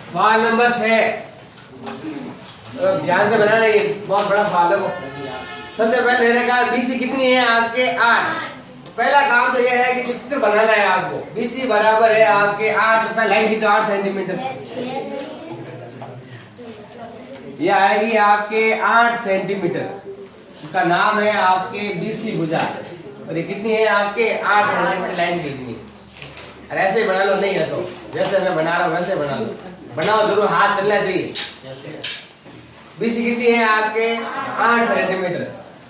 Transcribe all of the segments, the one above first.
सवाल नंबर 6 ध्यान से बनाना, ये बहुत बड़ा सवाल है। वो सबसे पहले लेने का बीसी कितनी है आपके 8। पहला काम तो ये है कि चित्र बनाना है आपको। बीसी बराबर है आपके 8 तथा लाइन की 8 सेंटीमीटर, ये आएगी आपके 8 सेंटीमीटर। इसका नाम है आपके बीसी भुजा, और ये कितनी है आपके 8 सेंटीमीटर लाइन कितनी। अरे ऐसे बना लो, नहीं है तो जैसे मैं बना रहा हूँ वैसे बना लो, बनाओ जरूर, हाथ चलना चाहिए। बीसी कितनी है आपके 8 सेंटीमीटर।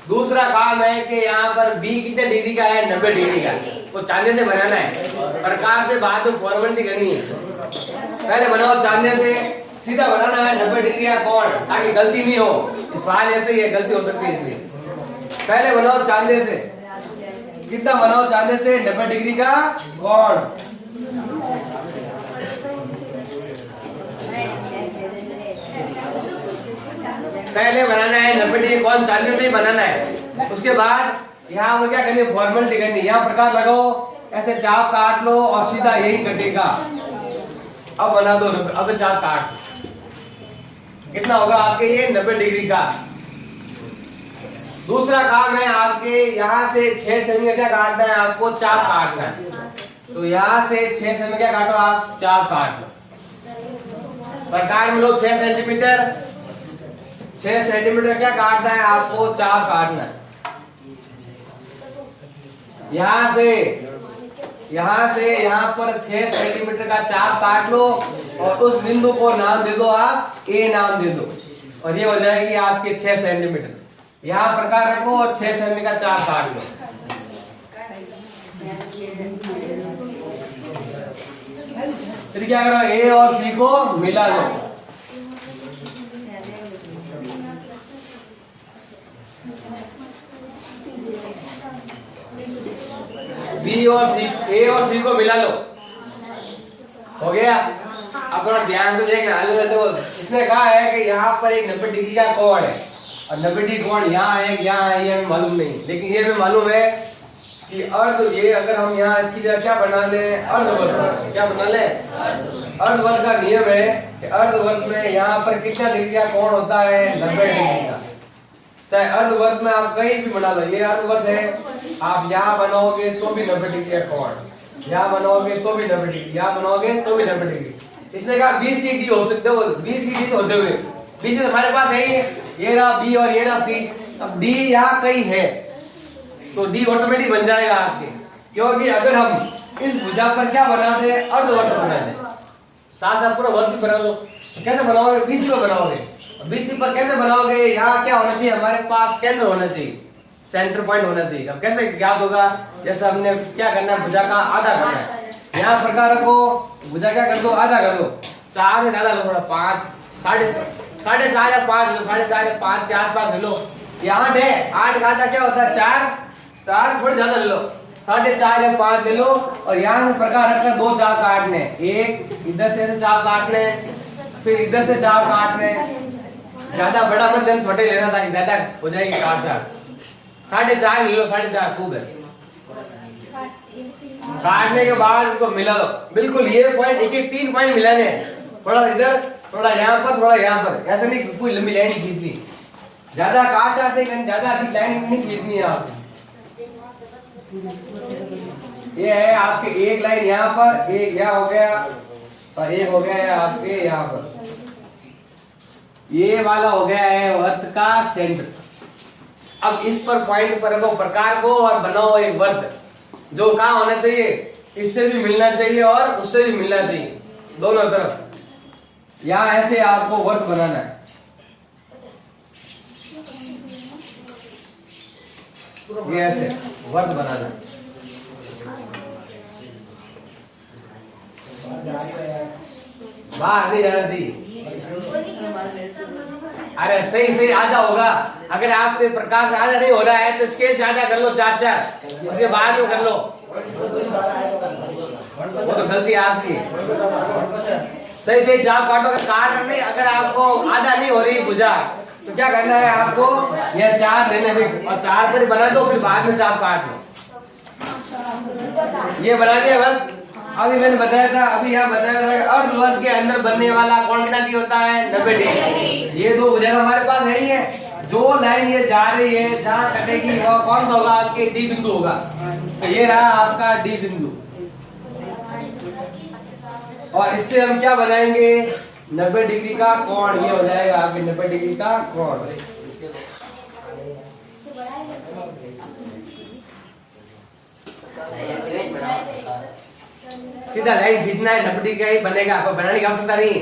दूसरा काम है कि यहाँ पर बी कितने डिग्री का है, 90 डिग्री का। वो चांदे से बनाना है, प्रकार से बात में फॉर्मेलिटी करनी है। पहले बनाओ चांदे से, सीधा बनाना है 90 डिग्री का कोण, ताकि गलती नहीं हो। सवाल ऐसे ही है, गलती हो सकती है इसलिए। पहले बनाओ चांदे से, कितना बनाओ चांदे से 90 डिग्री का कोण। पहले बनाना है 90 डिग्री कोण, चांदे से ही बनाना है। उसके बाद यहाँ वो क्या करनी है, फॉर्मेलिटी करनी है। यहाँ प्रकार लगाओ, ऐसे चाप काट लो और सीधा यही कटेगा। अब बना दो, अब चाप काट, कितना होगा आपके ये 90 डिग्री का। दूसरा काम है आपके यहाँ से 6 सेमी क्या काटना है आपको, चाप काटना है। तो यहाँ से 6 सेमी क्या काटो आप, चाप काट लो। प्रकार में लो 6 सेंटीमीटर, 6 सेंटीमीटर क्या काटना है आपको, चाप काटना है। यहाँ से यहाँ पर 6 सेंटीमीटर का चाप काट लो और उस बिंदु को नाम दे दो आप, ए नाम दे दो, और ये हो जाएगी आपके 6 सेंटीमीटर। यहाँ प्रकार रखो और 6 सेमी का चाप काट लो। फिर क्या करो, ए और सी को मिला लो। बी और सी, ए और सी को मिला लो, हो गया। अब थोड़ा ध्यान से देखना, इसने कहा है कि यहाँ पर एक 90 डिग्री का कोण है, और 90 डिग्री कोण यहाँ है, यहाँ है, ये मालूम नहीं, लेकिन ये भी मालूम है कि अर्ध, ये अगर हम यहाँ इसकी जगह क्या बना ले, अर्धवृत्त, क्या बना ले, अर्धवृत्त का नियम है कि अर्धवृत्त में यहाँ पर कितना डिग्री का कोण होता है, 90 डिग्री का। चाहे अर्धवृत्त में आप कहीं भी बना लो, ये अर्धवृत्त है, आप यहाँ बनाओगे तो भी 90 डिग्री का कोण, यहाँ बनाओगे तो भी 90 डिग्री, यहाँ बनाओगे तो भी 90 डिग्री। इसने कहा बीसीडी हो सकते हो, बीसीडी होते हुए बीसी हमारे पास है, ये रहा बी और ये रहा सी। अब डी यहाँ कहीं है तो डी ऑटोमेटिक बन जाएगा आपके, क्योंकि अगर हम इस भुजा पर क्या बना दे, अर्धवृत्त बना दे, साथ साथ पूरा वर्ग बना दो। कैसे बनाओगे, बीसी पर बनाओगे। बीसी पर कैसे बनाओगे, यहाँ क्या होना चाहिए, हमारे पास केंद्र होना चाहिए, सेंटर पॉइंट होना चाहिए। अब कैसे ज्ञात होगा, जैसे हमने क्या करना है, भुजा का आधा करना है। यहाँ प्रकार रखो, भुजा क्या कर दो, आधा कर दो, 4 से ज्यादा लो, थोड़ा 5, साढ़े 4 या 5 लो, 4.5 या 5 के आसपास ले लो। ये 8 है, 8 का आधा क्या होता है, 4 थोड़ी ज्यादा ले लो, 4.5 या 5 ले लो। और यहाँ से प्रकार रखकर 2 चाप काटने, एक इधर से चाप काटने, फिर इधर से चाप काटने। ज्यादा बड़ा मत लेना, छोटे लेना था, ज्यादा हो जाएगी 4 4.5 ले लो, 4.5 खूब है। काटने के बाद इसको मिला लो, बिल्कुल ये पॉइंट, एक 3 पॉइंट मिलाने, थोड़ा इधर, थोड़ा यहाँ पर, थोड़ा यहाँ पर, ऐसे नहीं कोई लंबी लाइन खींचनी, ज्यादा काट नहीं करनी, ज्यादा अधिक लाइन नहीं खींचनी है आपको। ये है आपके एक लाइन यहाँ पर, एक यहाँ हो गया, और एक हो गया आपके यहाँ पर। ये वाला हो गया है वृत्त का सेंटर। अब इस पर पॉइंट पर रखो प्रकार को और बनाओ एक वृत्त, जो कहाँ होना चाहिए, इससे भी मिलना चाहिए और उससे भी मिलना चाहिए, दोनों तरफ। यहाँ ऐसे आपको वृत्त बनाना है। ये ऐसे वृत्त बनाना है। बाहर नहीं जाना चाहिए। अरे सही आधा होगा, अगर आपसे प्रकार से आधा नहीं हो रहा है तो स्केल से आधा कर लो, 4, उसके बाद में कर लो, वो तो गलती आपकी है। सही चाप काटो, काट नहीं, अगर आपको आधा नहीं हो रही भुजा तो क्या करना है आपको, यह 4 लेने फिक्स, और 4 पर बना दो, फिर बाद में चाप काट लो। ये बना दिया बस, अभी मैंने बताया था, अभी यहाँ बताया था अर्धवर्त के अंदर बनने वाला कोण कितना डी होता है 90 डिग्री। ये दो भुजा हमारे पास है ही है। जो लाइन ये जा रही है जहाँ कटेगी वो कौन सा होगा आपके डी बिंदु होगा। तो ये रहा आपका डी बिंदु और इससे हम क्या बनाएंगे 90 डिग्री का कोण। ये हो जाएगा आपके 90 डिग्री का कोण। सीधा लाइन खींचना है 90 डिग्री का ही बनेगा, आपको बनाने की आवश्यकता नहीं।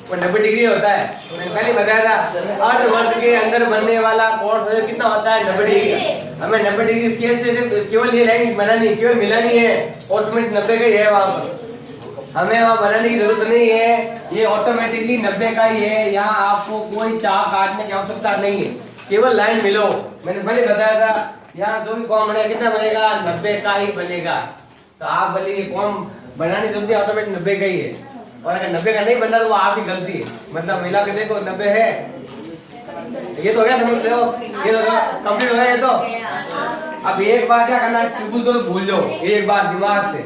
वो 90 डिग्री होता है। मैंने पहले बताया था अर्धवर्त के अंदर बनने वाला कोण कितना होता है 90 डिग्री। हमें 90 डिग्री स्केल से केवल ये लाइन बनानी, केवल मिलानी है। ऑटोमेटिक 90 का ही है वहां पर, हमें वहां बनाने की जरूरत नहीं है। ये ऑटोमेटिकली 90 का ही है। यहाँ आपको कोई चाप काटने की आवश्यकता नहीं है, केवल लाइन मिलो। मैंने पहले बताया था यहाँ जो भी कोण बनेगा कितना बनेगा 90 का ही बनेगा। तो आप बोलिए कोण बनाने की जरूरत है, ऑटोमेटिक 90 का ही है। और अगर 90 का नहीं बनना तो वो आपकी गलती है। मतलब मिला के देखो 90 है। ये तो हो गया, समझ रहे हो, ये तो कंप्लीट हो गया। ये तो अब एक बार क्या करना है, बिल्कुल तो भूल जाओ एक बार दिमाग से।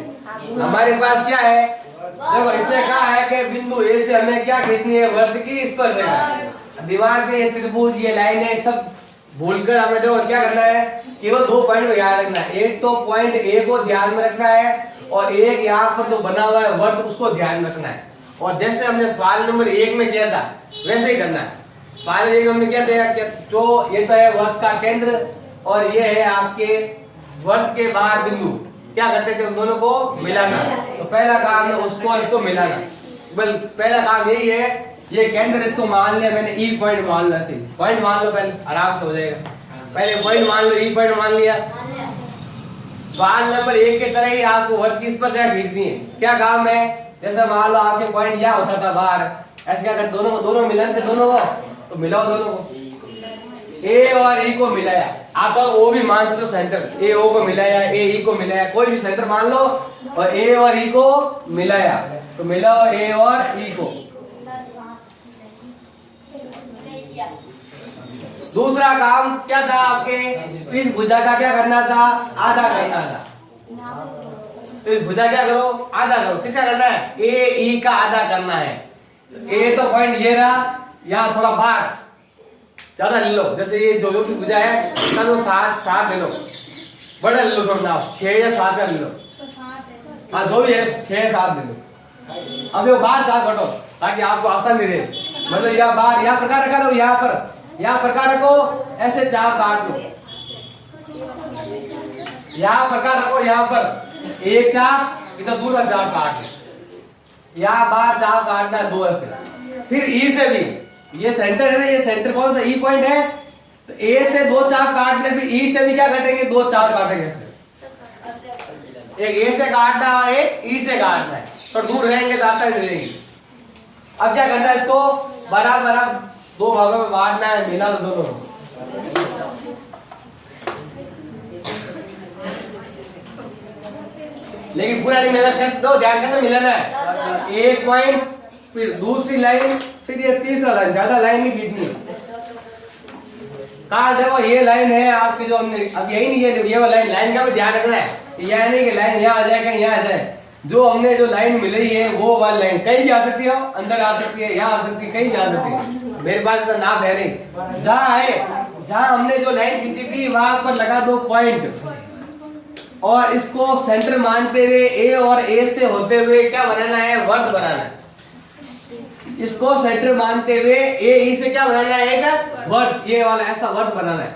हमारे पास क्या है, देखो इसने कहा है कि बिंदु ए से हमें क्या खींचनी है, वर्त की स्पर्शरेखा। दिमाग से ये त्रिभुज ये लाइन है सब भूलकर हमें देखो क्या करना है, केवल 2 पॉइंट को याद रखना है। एक तो पॉइंट ए को ध्यान में रखना है और एक यहाँ पर जो बना हुआ है वर्त उसको ध्यान में रखना है। और जैसे हमने सवाल नंबर 1 में किया था वैसे ही करना है। सवाल 1 में हमने क्या दिया कि जो ये तो है वर्त का केंद्र और ये है आपके वर्त के बाहर बिंदु। क्या करते थे उन दोनों को मिलाना। तो पहला काम है उसको इसको मिलाना। बल पहला काम यही है, ये केंद्र इसको मान लिया मैंने, ई पॉइंट मान लो। सही पॉइंट मान लो, पहले आराम से हो जाएगा। पहले पॉइंट मान लो, ई पॉइंट मान लिया। सवाल नंबर 1 के तरह ही आपको वर्त की स्पर्शरेखा खींचनी है। क्या काम है, जैसे मान लो आपके पॉइंट यहाँ होता था बाहर, ऐसे क्या कर दोनों मिलाते दोनों को, तो मिलाओ दोनों को। ए और ई को मिलाया, आप ओ भी मान सकते हो सेंटर, ए ओ को मिलाया, ए ई को मिलाया, कोई भी सेंटर मान लो और ए और ई को मिलाया। तो मिलाओ ए और ई को। दूसरा काम क्या था आपके, इस भुजा का क्या करना था, आधा करना था। तो इस भुजा क्या करो, आधा करो। किसका करना है, ए ई का आधा करना है। ए तो पॉइंट ये रहा, यहाँ थोड़ा बाहर ज्यादा ले लो। जैसे ये जो भी भुजा है तो 7 ले लो, बड़ा ले लो थोड़ा, 6 या 7 का ले लो। हाँ जो भी है 6 या 7 ले लो। अब ये बाहर 7 घटो ताकि आपको आसानी रहे। मतलब यहाँ बाहर यहाँ प्रकार रखा लो, यहाँ प्रकार रखो, ऐसे चाप काट लो। यहाँ प्रकार रखो, यहाँ पर एक चाप इधर दूसरा चाप काट लो। यहाँ बाहर चाप काटना है 2 ऐसे। फिर ई से भी, ये सेंटर है ना, ये सेंटर कौन सा ई पॉइंट है, तो ए से 2 चाप काट ले। फिर ई से भी क्या काटेंगे, 2 चाप काटेंगे। एक ए से काटना और एक ई से काटना है, तो दूर रहेंगे तो आसानी रहेगी। अब क्या करना है, इसको बराबर 2 भागों में बांटना है, मिला दो दोनों। लेकिन पूरा नहीं मिला कर दो, ध्यान कैसे मिलाना है, एक पॉइंट फिर दूसरी लाइन फिर ये तीसरा लाइन, ज्यादा लाइन नहीं खींचनी। कहा देखो ये लाइन है आपकी जो हमने अब यही नहीं है, ये वाला लाइन का भी ध्यान रखना है। यह नहीं कि लाइन यहाँ आ जाए कहीं यहाँ आ जाए। जो हमने जो लाइन मिली है वो वाली लाइन कहीं भी आ सकती है, अंदर आ सकती है, यहाँ आ सकती है, कहीं भी आ सकती है। मेरे पास तो नाम है नहीं, जहाँ है जहाँ हमने जो लाइन खींची थी वहां पर लगा दो पॉइंट और इसको सेंटर मानते हुए ए और ए से होते हुए क्या बनाना है, वर्त बनाना है। इसको सेंटर मानते हुए ए ई से क्या बनाना है, एक वर्त, ये वाला ऐसा वर्त बनाना है।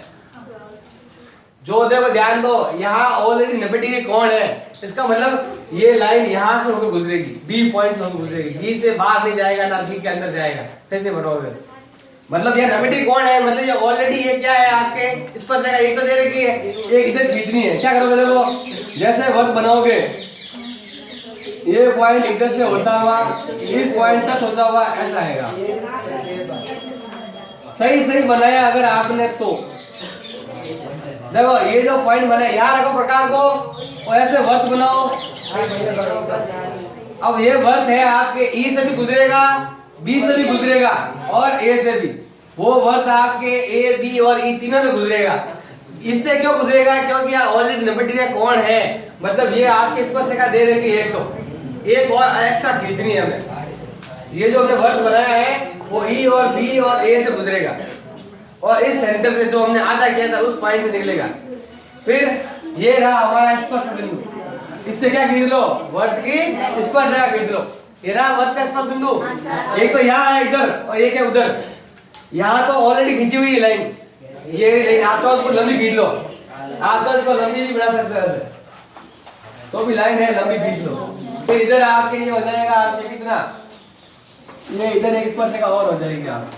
जो देखो ध्यान दो, यहाँ ऑलरेडी 90 डिग्री कोण है, इसका मतलब ये लाइन यहाँ से होकर गुजरेगी, बी पॉइंट से होकर गुजरेगी, बी से बाहर नहीं जाएगा ना बी के अंदर जाएगा। कैसे बनोगे, मतलब ये 90 डिग्री कोण है, मतलब ये ऑलरेडी ये क्या है आपके इस पर जगह एक तो दे रखी है, एक इधर खींचनी है। क्या करोगे देखो, जैसे वर्त बनाओगे ये पॉइंट इधर से होता हुआ इस पॉइंट तक होता हुआ ऐसा आएगा। सही बनाया अगर आपने तो देखो ये जो पॉइंट बने यहाँ रखो प्रकार को और ऐसे वर्त बनाओ। अब ये वर्त है आपके ई से भी गुजरेगा, बी से भी गुजरेगा और ए से भी। वो वर्त आपके ए बी और ई तीनों से गुजरेगा। इससे क्यों गुजरेगा, क्योंकि यहाँ ऑलरेडी 90 डिग्री कोण है, मतलब ये आपके स्पर्शरेखा दे रखी है। तो एक और एक्स्ट्रा खींचनी है हमें। ये जो हमने वर्त बनाया है वो ई और बी और ए से गुजरेगा और इस सेंटर से जो हमने आधा किया था उस पॉइंट से निकलेगा। फिर ये रहा हमारा स्पर्श बिंदु, इससे क्या खींच लो, वर्त की स्पर्श रेखा खींच लो। ये रहा वर्त का स्पर्श बिंदु, एक तो यहाँ है इधर और एक है उधर। यहाँ तो ऑलरेडी खींची हुई है लाइन, ये आप तो उसको लंबी खींच लो, आप तो इसको लंबी भी बना सकते हो, तो भी लाइन है लंबी खींच लो। फिर इधर आपके ये हो जाएगा आपके कितना, ये इधर एक स्पर्श रेखा और हो जाएगी आप।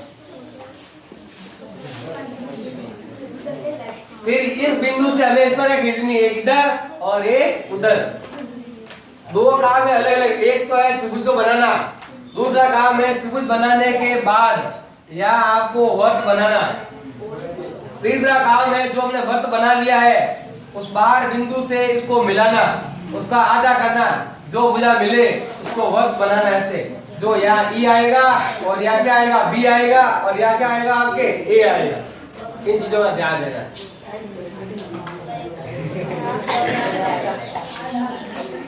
फिर इस बिंदु से हमें स्पर्श रेखा खींचनी है, एक इधर और एक उधर। दो काम है अलग अलग, एक तो है त्रिभुज को बनाना, दूसरा काम है त्रिभुज बनाने के बाद या आपको वर्त बनाना। तीसरा काम है जो हमने वर्त बना लिया है उस बाहर बिंदु से इसको मिलाना, उसका आधा करना, जो भुजा मिले उसको वर्त बनाना। ऐसे जो यहाँ ई आएगा और यहाँ क्या आएगा, बी आएगा और यहाँ क्या आएगा आपके ए आएगा। इन चीजों का ध्यान देना।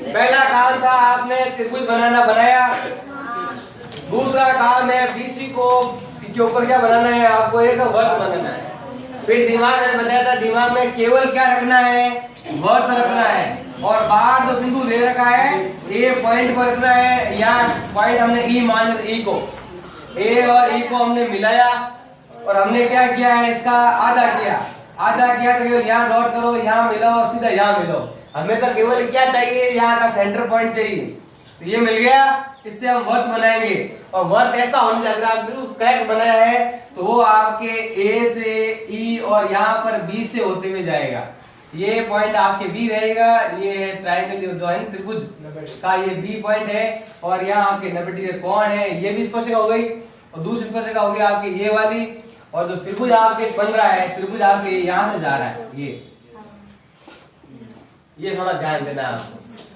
पहला काम था आपने त्रिभुज बनाया। दूसरा काम है बीसी को के ऊपर क्या बनाना है, आपको एक वर्त बनाना है। फिर दिमाग में बताया था, दिमाग में केवल क्या रखना है, वर्त रखना है। और बाहर जो बिंदु दे रखा है ए पॉइंट को रखना है, या पॉइंट हमने ई मान लिया, ई को ए और ई को हमने मिलाया और हमने क्या किया है, इसका आधा किया तो केवल यहाँ डॉट करो, यहाँ मिलाओ, सीधा यहाँ मिलाओ। हमें तो केवल क्या चाहिए, यहाँ का सेंटर पॉइंट चाहिए। तो ये मिल गया, इससे हम वर्त बनाएंगे। और वर्त ऐसा होने चाहिए, अगर आप बिल्कुल करेक्ट बनाया है तो वो आपके ए से ई और यहाँ पर बी से होते हुए जाएगा। ये पॉइंट आपके बी रहेगा, ये ट्रायंगल जो है त्रिभुज का ये बी पॉइंट है। और यहाँ आपके 90 डिग्री कोण है, ये भी स्पर्श रेखा हो गई। और दूसरी स्पर्श रेखा हो गई आपकी ये वाली। और जो त्रिभुज आपके बन रहा है, त्रिभुज आपके यहाँ से जा रहा है, ये थोड़ा ध्यान देना है आपको।